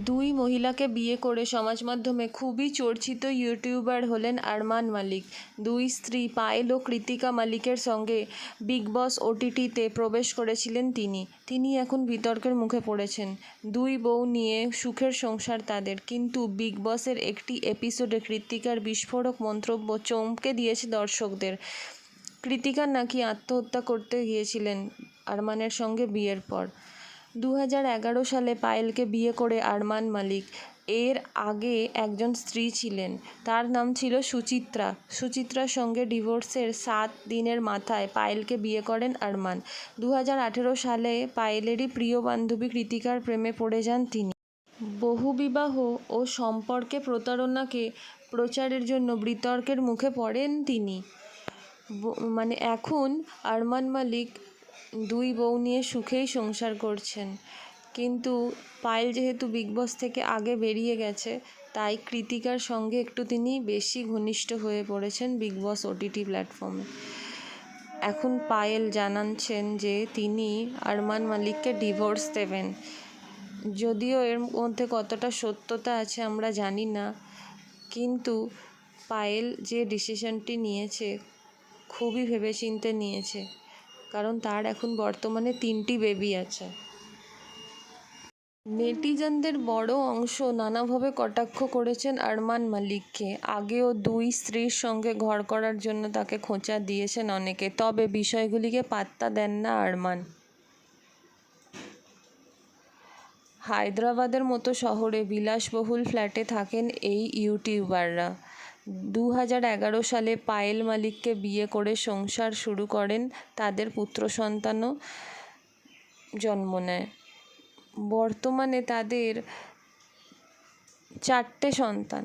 দুই মহিলাকে বিয়ে করে সমাজ মাধ্যমে খুবই চর্চিত ইউটিউবার হলেন আরমান মালিক। দুই স্ত্রী পায়েল ও কৃতিকা মালিকের সঙ্গে বিগ বস ওটিটিতে প্রবেশ করেছিলেন তিনি এখন বিতর্কের মুখে পড়েছেন। দুই বউ নিয়ে সুখের সংসার তাদের, কিন্তু বিগ বসের একটি এপিসোডে কৃতিকার বিস্ফোরক মন্তব্য চমকে দিয়েছে দর্শকদের। কৃতিকা নাকি আত্মহত্যা করতে গিয়েছিলেন আরমানের সঙ্গে বিয়ের পর। 2011 সালে পায়েলকে বিয়ে করে আরমান মালিক। এর আগে একজন স্ত্রী ছিলেন, তার নাম ছিল সুচিত্রা। সুচিত্রার সঙ্গে ডিভোর্সের 7 দিনের মাথায় পায়েলকে বিয়ে করেন আরমান। 2018 সালে পায়েলেরই প্রিয় বান্ধবী কৃতিকার প্রেমে পড়ে যান তিনি। বহুবিবাহ ও সম্পর্কে প্রতারণাকে প্রচারের জন্য বিতর্কের মুখে পড়েন তিনি। এখন আরমান মালিক দুই বউ নিয়ে সুখেই সংসার করছেন, কিন্তু পায়েল যেহেতু বিগ বস থেকে আগে বেরিয়ে গেছে, তাই কৃতিকার সঙ্গে একটু তিনি বেশি ঘনিষ্ঠ হয়ে পড়েছেন বিগ বস ওটিটি প্ল্যাটফর্মে। এখন পায়েল জানাচ্ছেন যে তিনি আরমান মালিককে ডিভোর্স দেবেন। যদিও এর মধ্যে কতটা সত্যতা আছে আমরা জানি না, কিন্তু পায়েল যে ডিসিশনটি নিয়েছে খুবই ভেবেচিন্তে নিয়েছে, কারণ তার এখন বর্তমানে 3টি বেবি আছে। নেটিজনদের বড় অংশ নানাভাবে কটাক্ষ করেছেন আরমান মালিককে। আগেও দুই স্ত্রীর সঙ্গে ঘর করার জন্য তাকে খোঁচা দিয়েছেন অনেকে, তবে বিষয়গুলিকে পাত্তা দেন না আরমান। হায়দ্রাবাদের মতো শহরে বিলাসবহুল ফ্ল্যাটে থাকেন এই ইউটিউবাররা। 2011 সালে পায়েল মালিককে বিয়ে করে সংসার শুরু করেন, তাদের পুত্র সন্তানও জন্ম নেয়। বর্তমানে তাদের 4টে সন্তান।